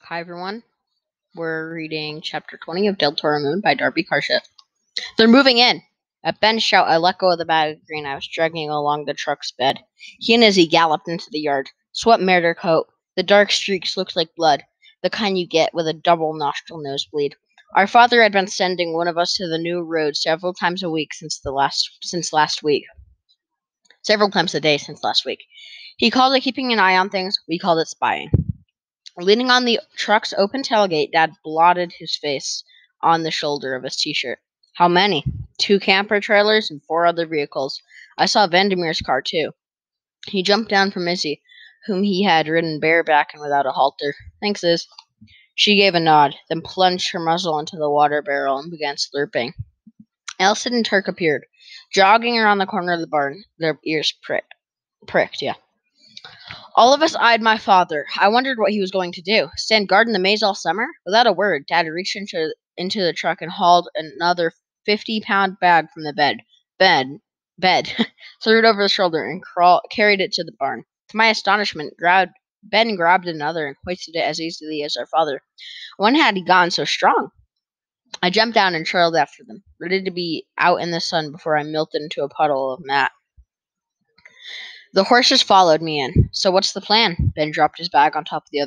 Hi everyone. We're reading chapter 20 of Del Toro Moon by Darby Carshift. They're moving in! At Ben's shout, I let go of the bag of green I was dragging along the truck's bed. He and Izzy galloped into the yard. Sweat marred her coat. The dark streaks looked like blood, the kind you get with a double nostril nosebleed. Our father had been sending one of us to the new road several times a week since last week. Several times a day since last week. He called it keeping an eye on things. We called it spying. Leaning on the truck's open tailgate, Dad blotted his face on the shoulder of his t-shirt. How many? 2 camper trailers and 4 other vehicles. I saw Vandermeer's car, too. He jumped down from Izzy, whom he had ridden bareback and without a halter. Thanks, Iz. She gave a nod, then plunged her muzzle into the water barrel and began slurping. Elsid and Turk appeared, jogging around the corner of the barn, their ears pricked. All of us eyed my father. I wondered what he was going to do. Stand guard in the maze all summer? Without a word, Dad reached into the truck and hauled another 50-pound bag from the bed, threw it over his shoulder, and carried it to the barn. To my astonishment, Ben grabbed another and hoisted it as easily as our father. When had he gotten so strong? I jumped down and trailed after them, ready to be out in the sun before I melted into a puddle of mat. The horses followed me in. So what's the plan? Ben dropped his bag on top of the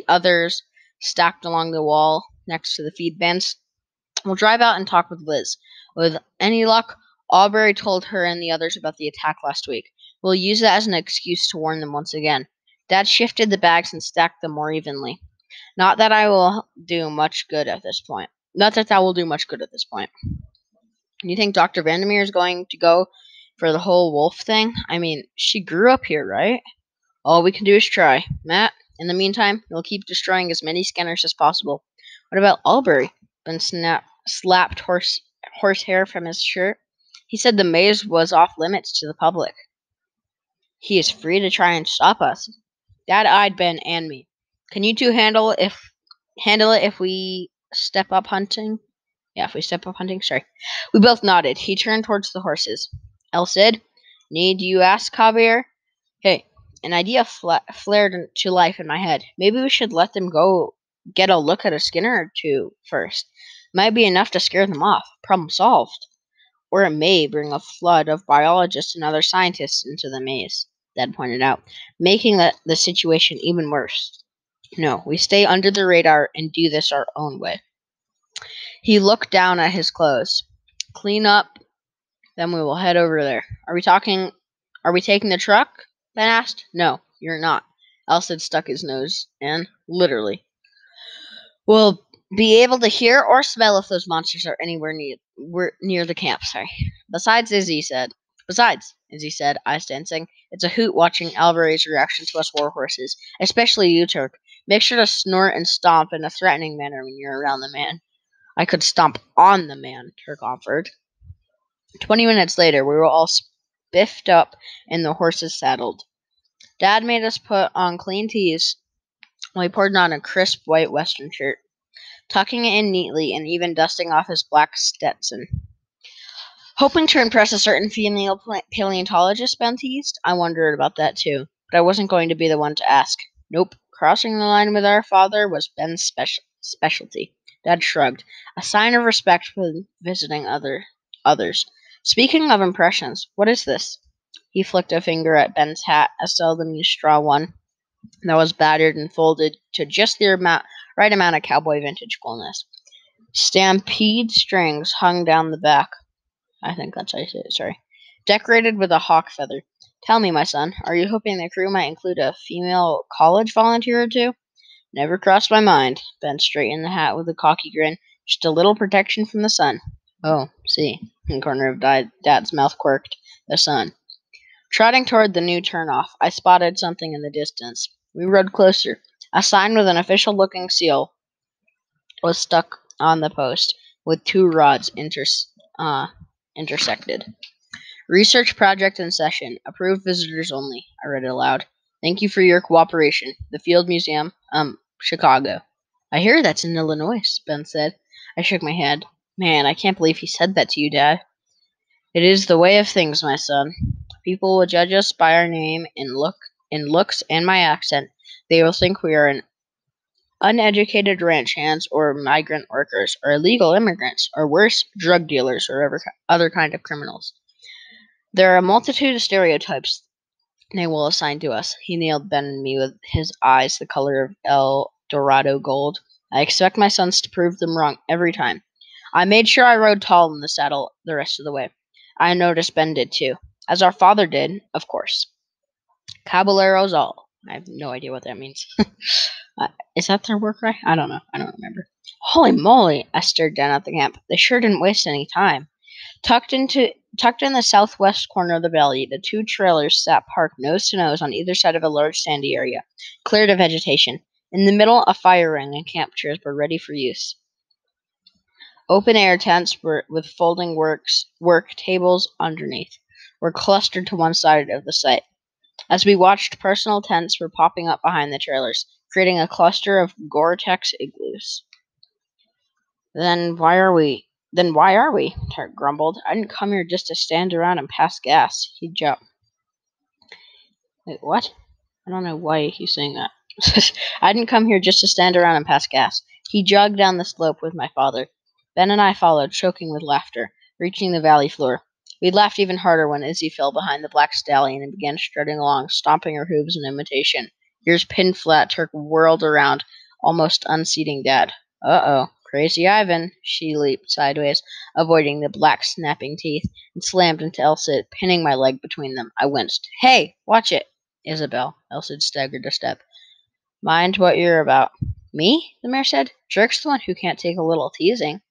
others stacked along the wall next to the feed bins. We'll drive out and talk with Liz. With any luck, Aubrey told her and the others about the attack last week. We'll use that as an excuse to warn them once again. Dad shifted the bags and stacked them more evenly. Not that that will do much good at this point. You think Dr. Vandermeer is going to go for the whole wolf thing? I mean, she grew up here, right? All we can do is try. Matt, in the meantime, we'll keep destroying as many scanners as possible. What about Albury? Ben slapped horsehair from his shirt. He said the maze was off limits to the public. He is free to try and stop us. Dad eyed Ben and me. Can you two handle it if we step up hunting? Yeah, if we step up hunting, sorry. We both nodded. He turned towards the horses. Elsid, need you ask, Javier? Hey, an idea flared to life in my head. Maybe we should let them go get a look at a skinner or two first. Might be enough to scare them off. Problem solved. Or it may bring a flood of biologists and other scientists into the maze, Dad pointed out, making the situation even worse. No, we stay under the radar and do this our own way. He looked down at his clothes. Clean up, then we will head over there. Are we taking the truck? Ben asked. No, you're not. Elsid stuck his nose in, literally. We'll be able to hear or smell if those monsters are anywhere near the camp, Besides, Izzy said, eyes dancing, it's a hoot watching Alvarez's reaction to us warhorses, especially you, Turk. Make sure to snort and stomp in a threatening manner when you're around the man. I could stomp on the man, Turk offered. 20 minutes later, we were all spiffed up and the horses saddled. Dad made us put on clean tees while he poured on a crisp white western shirt, tucking it in neatly and even dusting off his black Stetson. Hoping to impress a certain female paleontologist, Ben teased. I wondered about that too, but I wasn't going to be the one to ask. Nope, crossing the line with our father was Ben's specialty. Dad shrugged, a sign of respect for visiting others. Speaking of impressions, what is this? He flicked a finger at Ben's hat, a seldom used straw one that was battered and folded to just the right amount of cowboy vintage coolness. Stampede strings hung down the back. I think that's how you say it, sorry. Decorated with a hawk feather. Tell me, my son, are you hoping the crew might include a female college volunteer or two? Never crossed my mind. Ben straightened the hat with a cocky grin. Just a little protection from the sun. Oh, see. The corner of Dad's mouth quirked. The sun. Trotting toward the new turnoff, I spotted something in the distance. We rode closer. A sign with an official-looking seal was stuck on the post, with 2 rods intersected. Research project in session. Approved visitors only. I read it aloud. Thank you for your cooperation. The Field Museum, Chicago. I hear that's in Illinois, Ben said. I shook my head. Man, I can't believe he said that to you, Dad. It is the way of things, my son. People will judge us by our name and looks and my accent. They will think we are uneducated ranch hands or migrant workers or illegal immigrants or worse, drug dealers or other kind of criminals. There are a multitude of stereotypes they will assign to us. He nailed Ben and me with his eyes the color of El Dorado gold. I expect my sons to prove them wrong every time. I made sure I rode tall in the saddle the rest of the way. I noticed Ben did too, as our father did, of course. Caballeros all. I have no idea what that means. Is that their work right? I don't know. I don't remember. Holy moly! I stared down at the camp. They sure didn't waste any time. Tucked in the southwest corner of the valley, the two trailers sat parked nose to nose on either side of a large sandy area, cleared of vegetation. In the middle, a fire ring and camp chairs were ready for use. Open-air tents with folding work tables underneath were clustered to one side of the site. As we watched, personal tents were popping up behind the trailers, creating a cluster of Gore-Tex igloos. Then why are we? Tark grumbled. I didn't come here just to stand around and pass gas. He jumped. Wait, what? I don't know why he's saying that. I didn't come here just to stand around and pass gas. He jogged down the slope with my father. Ben and I followed, choking with laughter, reaching the valley floor. We laughed even harder when Izzy fell behind the black stallion and began strutting along, stomping her hooves in imitation. Ears pinned flat, Turk whirled around, almost unseating Dad. Uh-oh. Crazy Ivan. She leaped sideways, avoiding the black snapping teeth, and slammed into Elsa, pinning my leg between them. I winced. Hey, watch it. Isabel. Elsa staggered a step. Mind what you're about. Me? The mayor said. Jerk's the one who can't take a little teasing.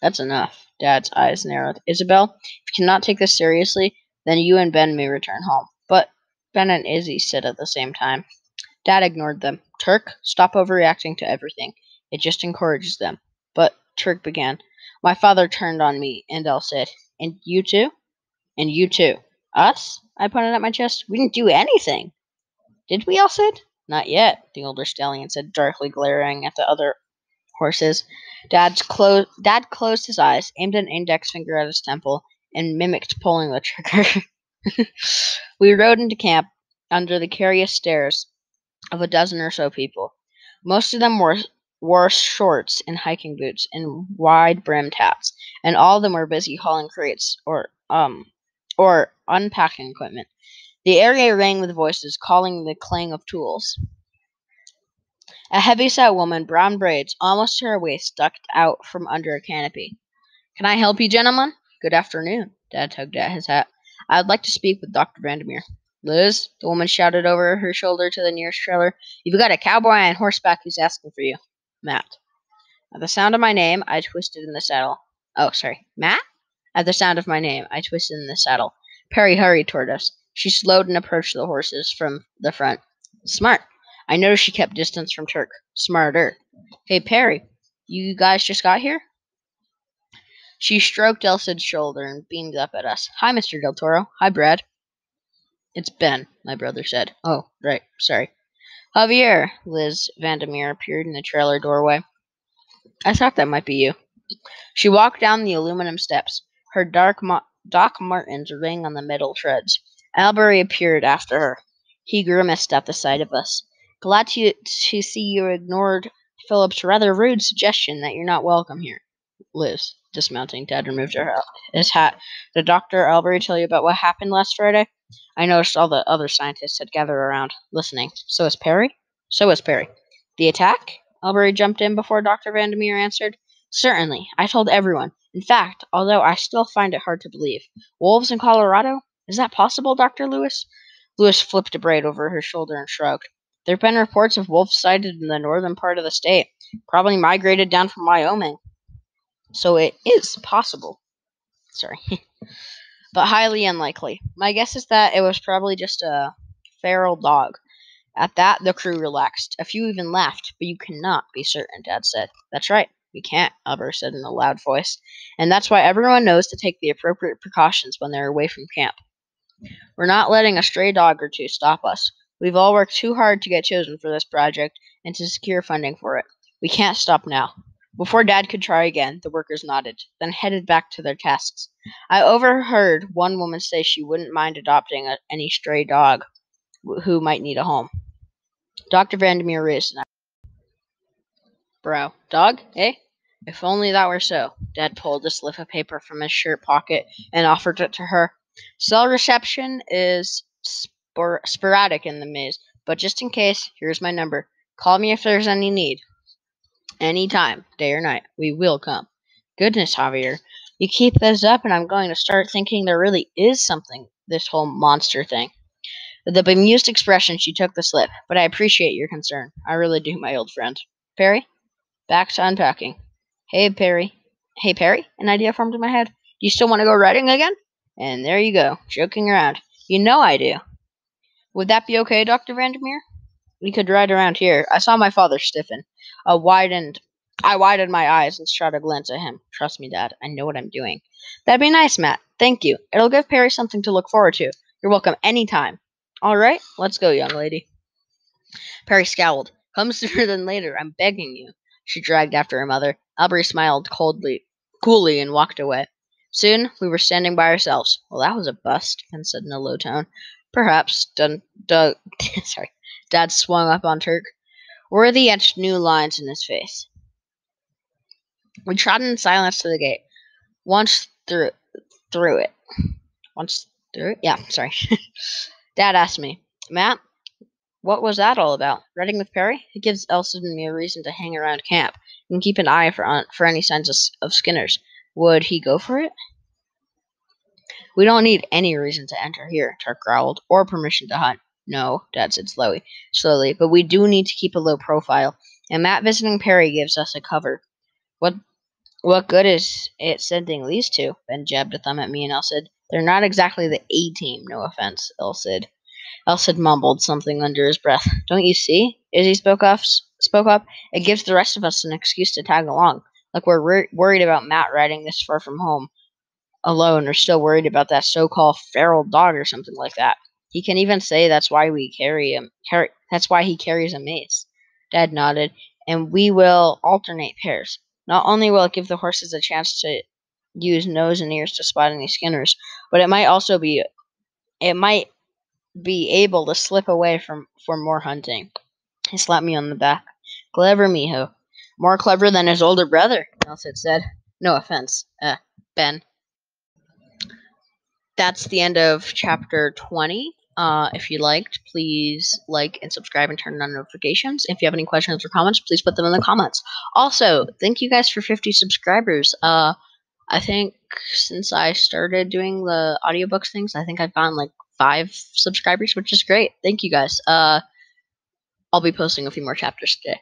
That's enough. Dad's eyes narrowed. Isabel, if you cannot take this seriously, then you and Ben may return home. But Ben and Izzy said at the same time. Dad ignored them. Turk, stop overreacting to everything. It just encourages them. But Turk began. My father turned on me, and Elle said, And you too? And you too. Us? I pointed at my chest. We didn't do anything. Did we, Elle said. Not yet, the older stallion said, darkly glaring at the other horses. Dad closed his eyes, aimed an index finger at his temple, and mimicked pulling the trigger. We rode into camp under the curious stares of a dozen or so people. Most of them wore shorts and hiking boots and wide-brimmed hats, and all of them were busy hauling crates or unpacking equipment. The area rang with voices calling the clang of tools. A heavy-set woman, brown braids almost to her waist, stuck out from under a canopy. Can I help you, gentlemen? Good afternoon. Dad tugged at his hat. I'd like to speak with Dr. Vandermeer. Liz, the woman shouted over her shoulder to the nearest trailer. You've got a cowboy on horseback who's asking for you. Matt. At the sound of my name, I twisted in the saddle. Oh, sorry. Matt? At the sound of my name, I twisted in the saddle. Perry hurried toward us. She slowed and approached the horses from the front. Smart. I noticed she kept distance from Turk. Smarter. Hey, Perry, you guys just got here? She stroked Elsa's shoulder and beamed up at us. Hi, Mr. Del Toro. Hi, Brad. It's Ben, my brother said. Oh, right. Sorry. Javier, Liz Vandermeer appeared in the trailer doorway. I thought that might be you. She walked down the aluminum steps. Her Doc Martens rang on the metal treads. Albury appeared after her. He grimaced at the sight of us. Glad to see you ignored Philip's rather rude suggestion that you're not welcome here. Liz, dismounting, Dad removed his hat. Did Dr. Albury tell you about what happened last Friday? I noticed all the other scientists had gathered around, listening. So is Perry? So is Perry. The attack? Albury jumped in before Dr. Vandermeer answered. Certainly. I told everyone. In fact, although I still find it hard to believe. Wolves in Colorado? Is that possible, Dr. Lewis? Lewis flipped a braid over her shoulder and shrugged. There have been reports of wolves sighted in the northern part of the state. Probably migrated down from Wyoming. So it is possible. Sorry. But highly unlikely. My guess is that it was probably just a feral dog. At that, the crew relaxed. A few even laughed, but you cannot be certain, Dad said. That's right. We can't, Albert said in a loud voice. And that's why everyone knows to take the appropriate precautions when they're away from camp. We're not letting a stray dog or two stop us. We've all worked too hard to get chosen for this project and to secure funding for it. We can't stop now. Before Dad could try again, the workers nodded, then headed back to their tasks. I overheard one woman say she wouldn't mind adopting any stray dog who might need a home. Dr. Vandermeer raised an eyebrow. Dog, eh? If only that were so. Dad pulled a slip of paper from his shirt pocket and offered it to her. Cell reception is sporadic in the maze, but just in case, here's my number. Call me if there's any need. Any time, day or night. We will come. Goodness, Javier. You keep this up and I'm going to start thinking there really is something, this whole monster thing. With a bemused expression, she took the slip. But I appreciate your concern. I really do, my old friend. Perry? Back to unpacking. Hey, Perry. Hey, Perry? An idea formed in my head. Do you still want to go riding again? And there you go, joking around. You know I do. Would that be okay, Dr. Vandermeer? We could ride around here. I saw my father stiffen. I widened my eyes and shot a glance at him. Trust me, Dad. I know what I'm doing. That'd be nice, Matt. Thank you. It'll give Perry something to look forward to. You're welcome any time. All right, let's go, young lady. Perry scowled. Come sooner than later, I'm begging you. She dragged after her mother. Aubrey smiled coolly, and walked away. Soon we were standing by ourselves. Well, that was a bust, Ben said in a low tone. Perhaps. Sorry. Dad swung up on Turk. Worthy etched new lines in his face. We trotted in silence to the gate. Once through it. Once through it? Yeah, sorry. Dad asked me, Matt, what was that all about? Riding with Perry? It gives Elsa and me a reason to hang around camp and keep an eye for any signs of Skinners. Would he go for it? We don't need any reason to enter here, Turk growled, or permission to hunt. No, Dad said slowly, but we do need to keep a low profile, and Matt visiting Perry gives us a cover. What what good is it sending these two? Ben jabbed a thumb at me and El said, they're not exactly the A-team, no offense, El said. Elsid mumbled something under his breath. Don't you see? Izzy spoke up. It gives the rest of us an excuse to tag along. Like we're worried about Matt riding this far from home alone, or still worried about that so-called feral dog or something like that. He can even say that's why we that's why he carries a mace. Dad nodded, and we will alternate pairs. Not only will it give the horses a chance to use nose and ears to spot any skinners, but it might be able to slip away for more hunting. He slapped me on the back. Clever, mijo. More clever than his older brother, Nelson said. No offense, Ben. That's the end of chapter 20. If you liked, please like and subscribe and turn on notifications. If you have any questions or comments, please put them in the comments. Also, thank you guys for 50 subscribers. I think since I started doing the audiobooks things, I think I've gotten like 5 subscribers, which is great. Thank you guys. I'll be posting a few more chapters today.